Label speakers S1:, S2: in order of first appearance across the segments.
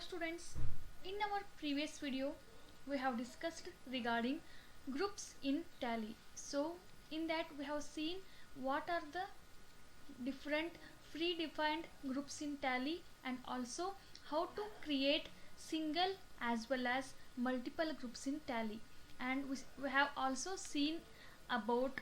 S1: students, in our previous video we have discussed regarding groups in Tally. So in that we have seen what are the different predefined groups in Tally and also how to create single as well as multiple groups in Tally, and we have also seen about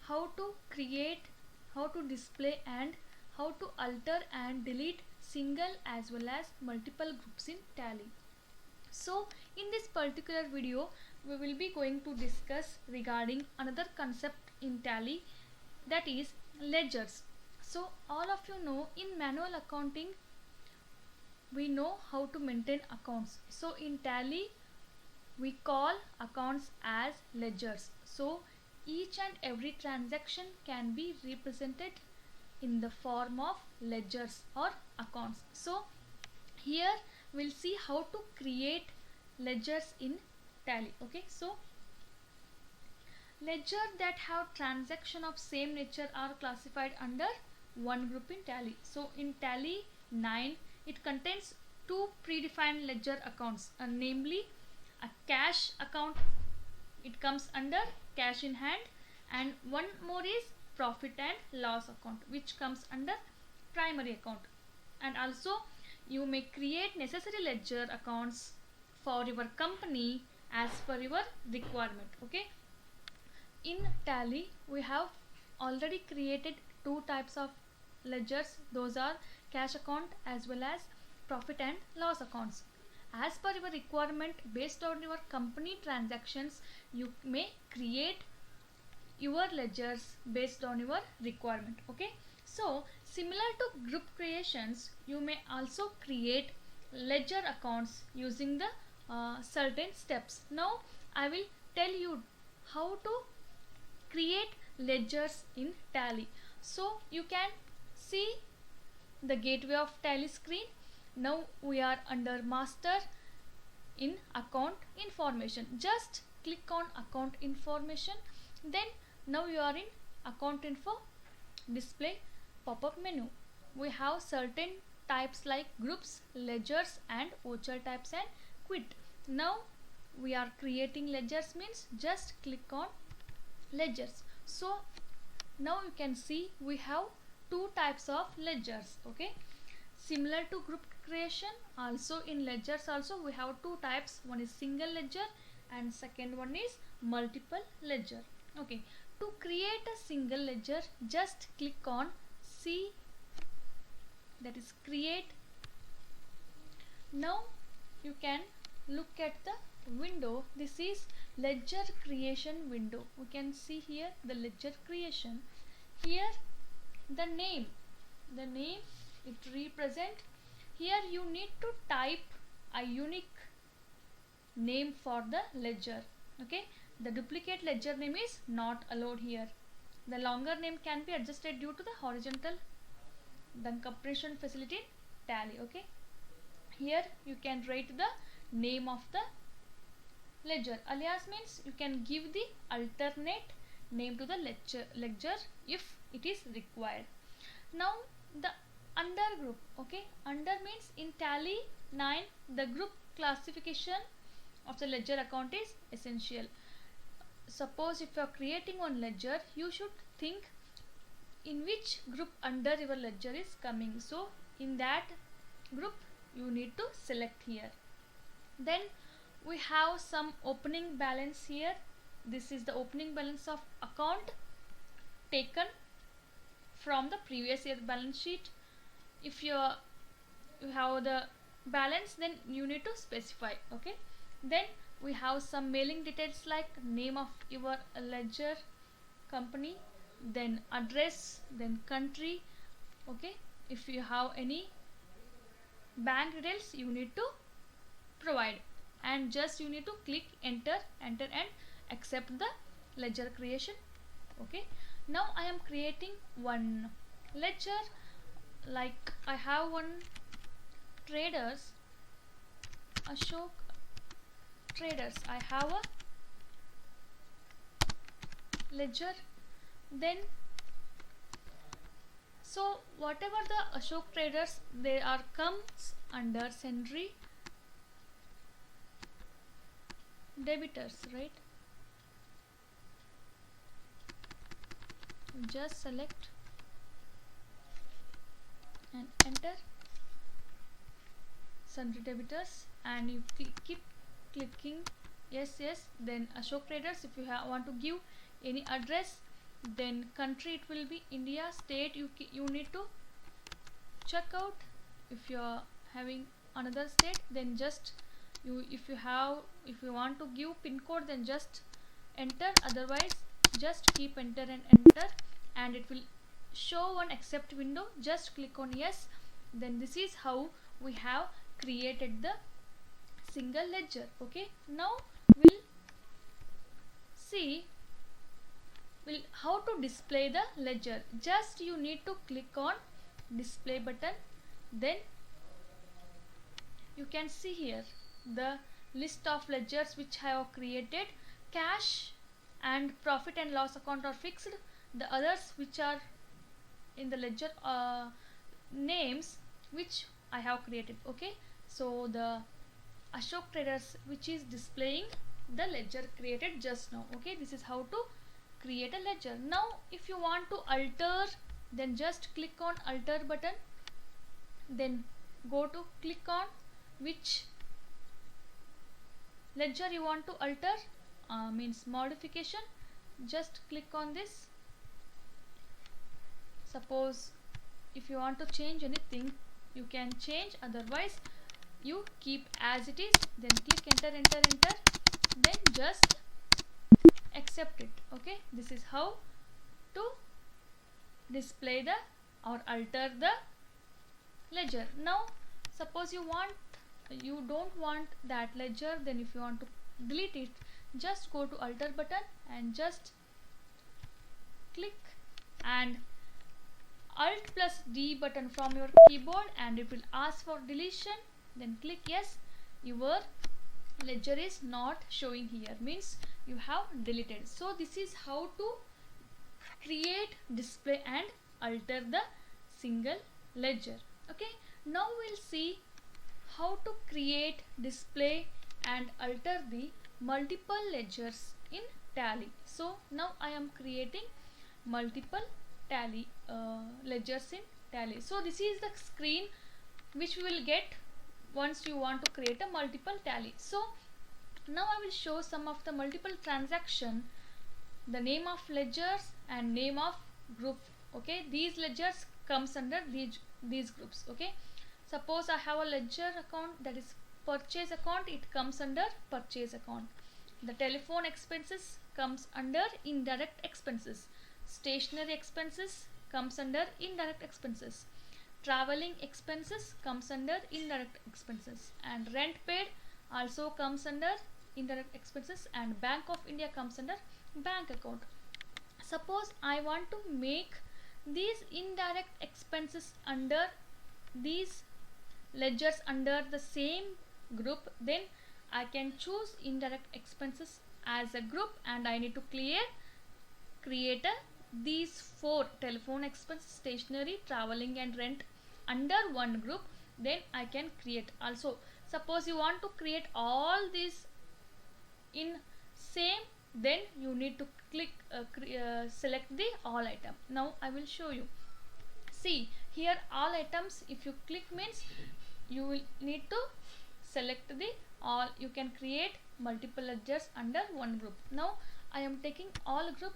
S1: how to create, how to display and how to alter and delete single as well as multiple groups in Tally. So in this particular video we will be going to discuss regarding another concept in Tally, that is ledgers. So all of you know in manual accounting we know how to maintain accounts. So in Tally we call accounts as ledgers. So each and every transaction can be represented in the form of ledgers or accounts. So here we'll see how to create ledgers in Tally. Okay, so ledger that have transaction of same nature are classified under one group in Tally. So in Tally 9 it contains two predefined ledger accounts, namely a cash account, it comes under cash in hand, and one more is profit and loss account which comes under primary account. And also you may create necessary ledger accounts for your company as per your requirement. Okay, in Tally we have already created two types of ledgers, those are cash account as well as profit and loss accounts. As per your requirement, based on your company transactions, you may create your ledgers based on your requirement. Okay, so similar to group creations, you may also create ledger accounts using the certain steps. Now I will tell you how to create ledgers in Tally. So you can see the gateway of Tally screen. Now we are under master in account information. Just click on account information, then now you are in account info display pop-up menu. We have certain types like groups, ledgers and voucher types and quit. Now we are creating ledgers means just click on ledgers. So now you can see we have two types of ledgers. Okay, similar to group creation, also in ledgers also we have two types, one is single ledger and second one is multiple ledger. Okay, to create a single ledger just click on C, that is create. Now you can look at the window, this is ledger creation window. We can see here the ledger creation. Here the name it represent. Here you need to type a unique name for the ledger. Okay, the duplicate ledger name is not allowed here. The longer name can be adjusted due to the horizontal compression facility in Tally. Okay, here you can write the name of the ledger. Alias means you can give the alternate name to the ledger if it is required. Now the under group. Okay, under means in Tally 9 the group classification of the ledger account is essential. Suppose if you are creating one ledger, you should think in which group under your ledger is coming. So in that group you need to select here. Then we have some opening balance here. This is the opening balance of account taken from the previous year balance sheet. If you have the balance, then you need to specify. Okay, then we have some mailing details like name of your ledger company, then address, then country. Okay, if you have any bank details you need to provide, and just you need to click enter and accept the ledger creation. Okay, now I am creating one ledger, like I have one traders, Ashok traders, I have a ledger. Then So whatever the Ashok Traders, they are comes under sundry debitors, right? Just select and enter sundry debitors, and you keep clicking yes, yes. Then Ashok Traders, if you want to give any address, then country it will be India, state you need to check out. If you are having another state, then just if you want to give pin code, then just enter, otherwise just keep enter and enter, and it will show one accept window. Just click on yes. Then this is how we have created the single ledger. Okay, now we'll see how to display the ledger. Just you need to click on display button, then you can see here the list of ledgers which I have created. Cash and profit and loss account are fixed. The others which are in the ledger names which I have created. Okay, so the Ashok Traders which is displaying the ledger created just now. Okay, this is how to create a ledger. Now if you want to alter, then just click on alter button, then go to click on which ledger you want to alter, means modification. Just click on this. Suppose if you want to change anything, you can change, otherwise you keep as it is. Then click enter, enter, enter, then just accept it. Okay, this is how to display the or alter the ledger. Now suppose you don't want that ledger, then if you want to delete it, just go to alter button and just click and alt plus D button from your keyboard, and it will ask for deletion. Then click yes. Your ledger is not showing here, means you have deleted. So this is how to create, display and alter the single ledger. Okay, now we'll see how to create, display and alter the multiple ledgers in Tally. So now I am creating multiple Tally ledgers in Tally. So this is the screen which we will get once you want to create a multiple Tally. So now I will show some of the multiple transaction, the name of ledgers and name of group. Okay, these ledgers comes under these groups. Okay, suppose I have a ledger account, that is purchase account, it comes under purchase account. The telephone expenses comes under indirect expenses. Stationery expenses comes under indirect expenses. Traveling expenses comes under indirect expenses, and rent paid also comes under indirect expenses, and Bank of India comes under bank account. Suppose I want to make these indirect expenses under these ledgers under the same group, then I can choose indirect expenses as a group, and I need to create these 4 telephone expenses, stationery, traveling and rent under one group. Then I can create. Also suppose you want to create all these in same, then you need to click select the all item. Now I will show you. See here, all items, if you click means you will need to select the all. You can create multiple ledgers under one group. Now I am taking all group.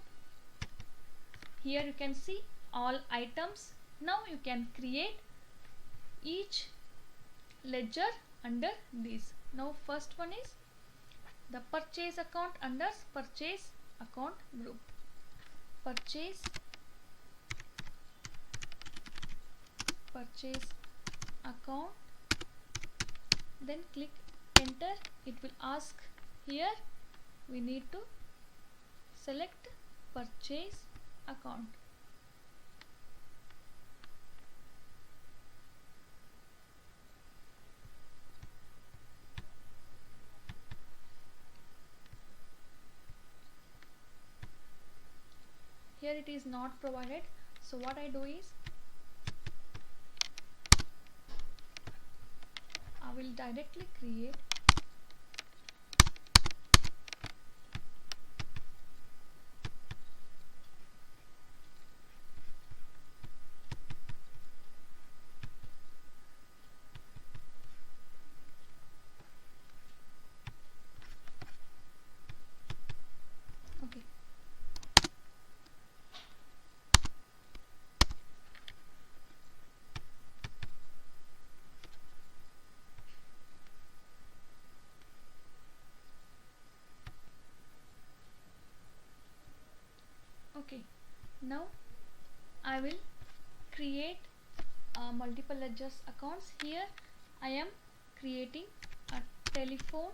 S1: Here you can see all items. Now you can create each ledger under these. Now first one is the purchase account under purchase account group. Purchase account, then click enter. It will ask here, we need to select purchase account. Here it is not provided, so what I do is will directly create okay. Okay, now I will create multiple ledgers accounts. Here I am creating a telephone